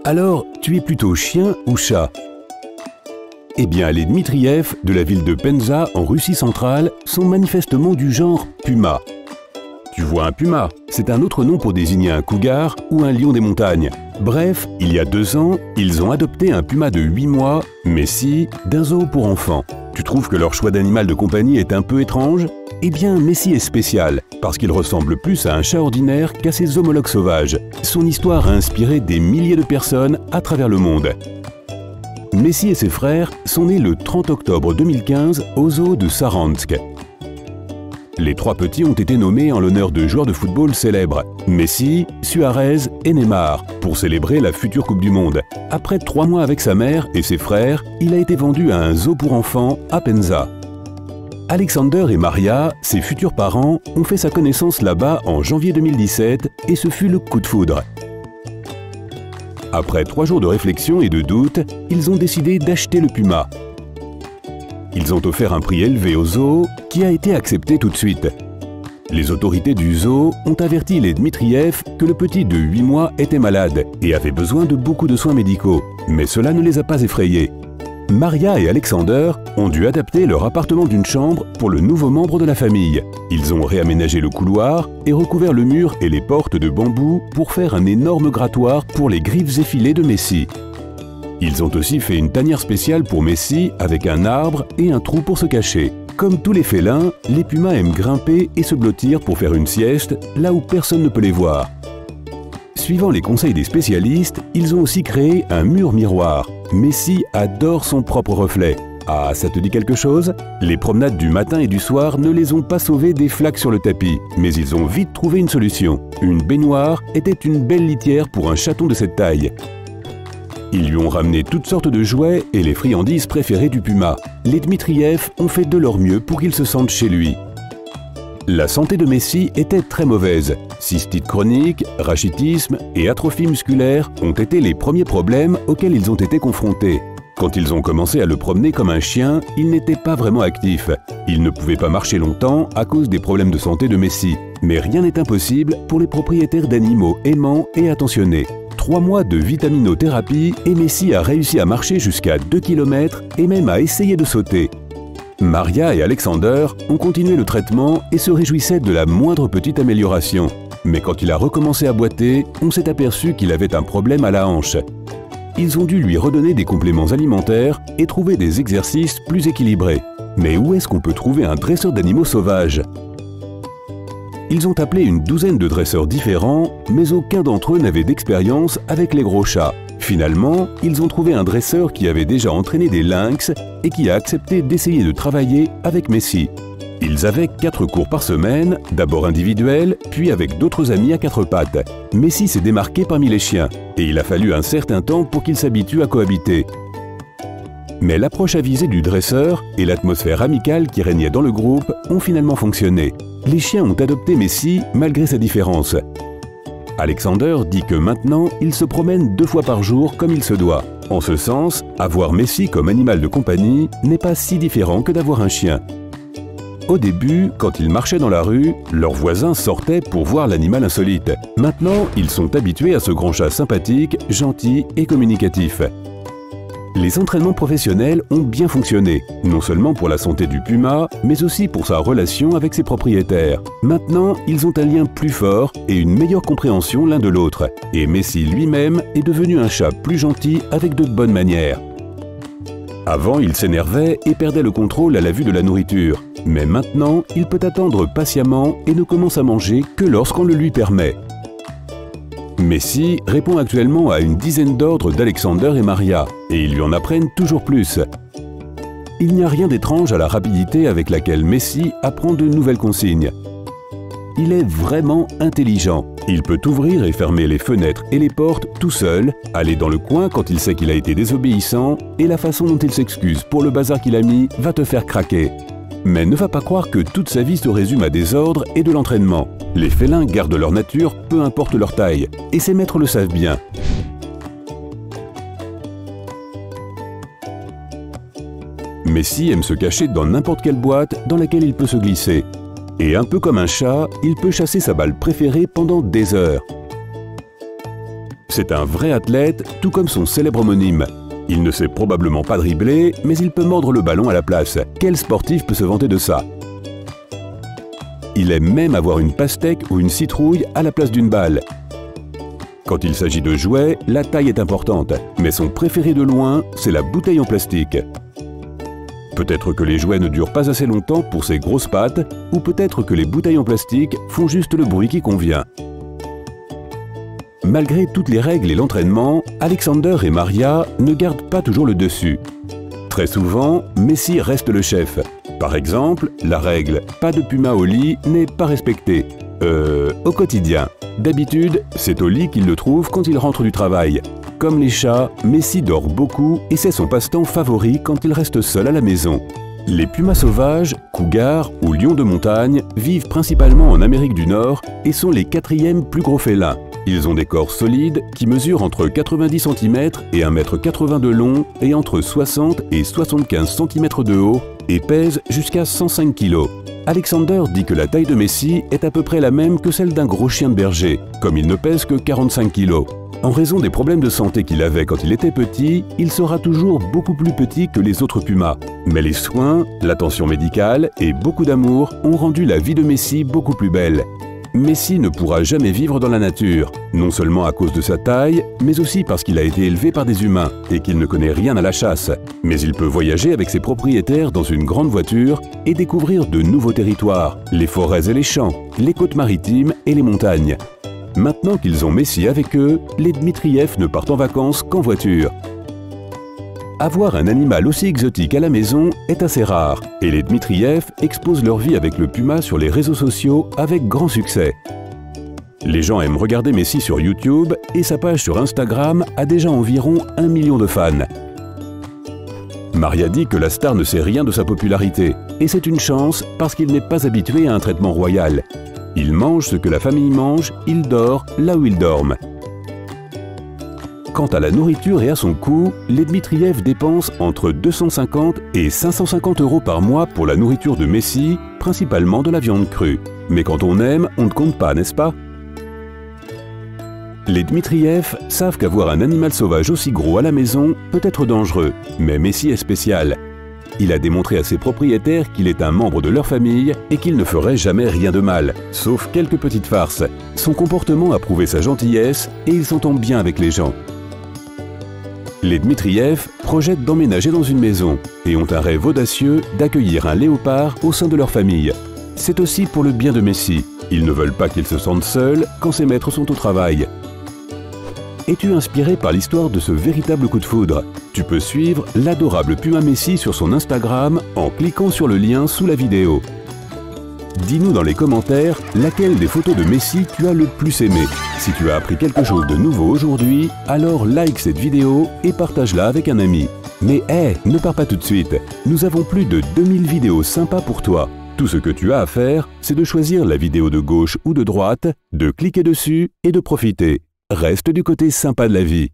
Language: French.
Alors, tu es plutôt chien ou chat? Eh bien, les Dmitriev de la ville de Penza en Russie centrale sont manifestement du genre puma. Tu vois un puma, c'est un autre nom pour désigner un cougar ou un lion des montagnes. Bref, il y a 2 ans, ils ont adopté un puma de 8 mois, Messi, d'un zoo pour enfants. Tu trouves que leur choix d'animal de compagnie est un peu étrange? Eh bien, Messi est spécial, parce qu'il ressemble plus à un chat ordinaire qu'à ses homologues sauvages. Son histoire a inspiré des milliers de personnes à travers le monde. Messi et ses frères sont nés le 30 octobre 2015 au zoo de Saransk. Les 3 petits ont été nommés en l'honneur de joueurs de football célèbres, Messi, Suarez et Neymar, pour célébrer la future Coupe du Monde. Après 3 mois avec sa mère et ses frères, il a été vendu à un zoo pour enfants à Penza. Alexander et Maria, ses futurs parents, ont fait sa connaissance là-bas en janvier 2017 et ce fut le coup de foudre. Après 3 jours de réflexion et de doute, ils ont décidé d'acheter le puma. Ils ont offert un prix élevé au zoo qui a été accepté tout de suite. Les autorités du zoo ont averti les Dmitriev que le petit de 8 mois était malade et avait besoin de beaucoup de soins médicaux, mais cela ne les a pas effrayés. Maria et Alexander ont dû adapter leur appartement d'une chambre pour le nouveau membre de la famille. Ils ont réaménagé le couloir et recouvert le mur et les portes de bambou pour faire un énorme grattoir pour les griffes effilées de Messi. Ils ont aussi fait une tanière spéciale pour Messi avec un arbre et un trou pour se cacher. Comme tous les félins, les pumas aiment grimper et se blottir pour faire une sieste là où personne ne peut les voir. Suivant les conseils des spécialistes, ils ont aussi créé un mur miroir. Messi adore son propre reflet. Ah, ça te dit quelque chose? Les promenades du matin et du soir ne les ont pas sauvés des flaques sur le tapis, mais ils ont vite trouvé une solution. Une baignoire était une belle litière pour un chaton de cette taille. Ils lui ont ramené toutes sortes de jouets et les friandises préférées du puma. Les Dmitriev ont fait de leur mieux pour qu'il se sente chez lui. La santé de Messi était très mauvaise. Cystite chronique, rachitisme et atrophie musculaire ont été les premiers problèmes auxquels ils ont été confrontés. Quand ils ont commencé à le promener comme un chien, il n'était pas vraiment actif. Il ne pouvait pas marcher longtemps à cause des problèmes de santé de Messi. Mais rien n'est impossible pour les propriétaires d'animaux aimants et attentionnés. 3 mois de vitaminothérapie et Messi a réussi à marcher jusqu'à 2 km et même à essayer de sauter. Maria et Alexander ont continué le traitement et se réjouissaient de la moindre petite amélioration. Mais quand il a recommencé à boiter, on s'est aperçu qu'il avait un problème à la hanche. Ils ont dû lui redonner des compléments alimentaires et trouver des exercices plus équilibrés. Mais où est-ce qu'on peut trouver un dresseur d'animaux sauvages? Ils ont appelé une douzaine de dresseurs différents, mais aucun d'entre eux n'avait d'expérience avec les gros chats. Finalement, ils ont trouvé un dresseur qui avait déjà entraîné des lynx et qui a accepté d'essayer de travailler avec Messi. Ils avaient 4 cours par semaine, d'abord individuels, puis avec d'autres amis à 4 pattes. Messi s'est démarqué parmi les chiens, et il a fallu un certain temps pour qu'il s'habitue à cohabiter. Mais l'approche avisée du dresseur et l'atmosphère amicale qui régnait dans le groupe ont finalement fonctionné. Les chiens ont adopté Messi malgré sa différence. Alexander dit que maintenant, il se promène 2 fois par jour comme il se doit. En ce sens, avoir Messi comme animal de compagnie n'est pas si différent que d'avoir un chien. Au début, quand ils marchaient dans la rue, leurs voisins sortaient pour voir l'animal insolite. Maintenant, ils sont habitués à ce grand chat sympathique, gentil et communicatif. Les entraînements professionnels ont bien fonctionné, non seulement pour la santé du puma, mais aussi pour sa relation avec ses propriétaires. Maintenant, ils ont un lien plus fort et une meilleure compréhension l'un de l'autre. Et Messi lui-même est devenu un chat plus gentil avec de bonnes manières. Avant, il s'énervait et perdait le contrôle à la vue de la nourriture. Mais maintenant, il peut attendre patiemment et ne commence à manger que lorsqu'on le lui permet. Messi répond actuellement à une dizaine d'ordres d'Alexander et Maria, et ils lui en apprennent toujours plus. Il n'y a rien d'étrange à la rapidité avec laquelle Messi apprend de nouvelles consignes. Il est vraiment intelligent. Il peut ouvrir et fermer les fenêtres et les portes tout seul, aller dans le coin quand il sait qu'il a été désobéissant, et la façon dont il s'excuse pour le bazar qu'il a mis va te faire craquer. Mais ne va pas croire que toute sa vie se résume à des ordres et de l'entraînement. Les félins gardent leur nature, peu importe leur taille, et ses maîtres le savent bien. Messi aime se cacher dans n'importe quelle boîte dans laquelle il peut se glisser. Et un peu comme un chat, il peut chasser sa balle préférée pendant des heures. C'est un vrai athlète, tout comme son célèbre homonyme. Il ne sait probablement pas dribbler, mais il peut mordre le ballon à la place. Quel sportif peut se vanter de ça? Il aime même avoir une pastèque ou une citrouille à la place d'une balle. Quand il s'agit de jouets, la taille est importante, mais son préféré de loin, c'est la bouteille en plastique. Peut-être que les jouets ne durent pas assez longtemps pour ses grosses pattes, ou peut-être que les bouteilles en plastique font juste le bruit qui convient. Malgré toutes les règles et l'entraînement, Alexander et Maria ne gardent pas toujours le dessus. Très souvent, Messi reste le chef. Par exemple, la règle « pas de puma au lit » n'est pas respectée. Au quotidien. D'habitude, c'est au lit qu'il le trouve quand il rentre du travail. Comme les chats, Messi dort beaucoup et c'est son passe-temps favori quand il reste seul à la maison. Les pumas sauvages, cougars ou lions de montagne vivent principalement en Amérique du Nord et sont les 4e plus gros félins. Ils ont des corps solides qui mesurent entre 90 cm et 1,80 m de long et entre 60 et 75 cm de haut et pèsent jusqu'à 105 kg. Alexander dit que la taille de Messi est à peu près la même que celle d'un gros chien de berger, comme il ne pèse que 45 kg. En raison des problèmes de santé qu'il avait quand il était petit, il sera toujours beaucoup plus petit que les autres pumas. Mais les soins, l'attention médicale et beaucoup d'amour ont rendu la vie de Messi beaucoup plus belle. Messi ne pourra jamais vivre dans la nature, non seulement à cause de sa taille, mais aussi parce qu'il a été élevé par des humains et qu'il ne connaît rien à la chasse. Mais il peut voyager avec ses propriétaires dans une grande voiture et découvrir de nouveaux territoires, les forêts et les champs, les côtes maritimes et les montagnes. Maintenant qu'ils ont Messi avec eux, les Dmitriev ne partent en vacances qu'en voiture. Avoir un animal aussi exotique à la maison est assez rare et les Dmitriev exposent leur vie avec le puma sur les réseaux sociaux avec grand succès. Les gens aiment regarder Messi sur YouTube et sa page sur Instagram a déjà environ 1 million de fans. Maria dit que la star ne sait rien de sa popularité et c'est une chance parce qu'il n'est pas habitué à un traitement royal. Il mange ce que la famille mange, il dort là où ils dorment. Quant à la nourriture et à son coût, les Dmitriev dépensent entre 250 et 550 € par mois pour la nourriture de Messi, principalement de la viande crue. Mais quand on aime, on ne compte pas, n'est-ce pas? Les Dmitriev savent qu'avoir un animal sauvage aussi gros à la maison peut être dangereux, mais Messi est spécial. Il a démontré à ses propriétaires qu'il est un membre de leur famille et qu'il ne ferait jamais rien de mal, sauf quelques petites farces. Son comportement a prouvé sa gentillesse et il s'entend bien avec les gens. Les Dmitriev projettent d'emménager dans une maison et ont un rêve audacieux d'accueillir un léopard au sein de leur famille. C'est aussi pour le bien de Messi. Ils ne veulent pas qu'il se sente seul quand ses maîtres sont au travail. Es-tu inspiré par l'histoire de ce véritable coup de foudre? Tu peux suivre l'adorable puma Messi sur son Instagram en cliquant sur le lien sous la vidéo. Dis-nous dans les commentaires laquelle des photos de Messi tu as le plus aimé. Si tu as appris quelque chose de nouveau aujourd'hui, alors like cette vidéo et partage-la avec un ami. Mais ne pars pas tout de suite. Nous avons plus de 2000 vidéos sympas pour toi. Tout ce que tu as à faire, c'est de choisir la vidéo de gauche ou de droite, de cliquer dessus et de profiter. Reste du côté sympa de la vie.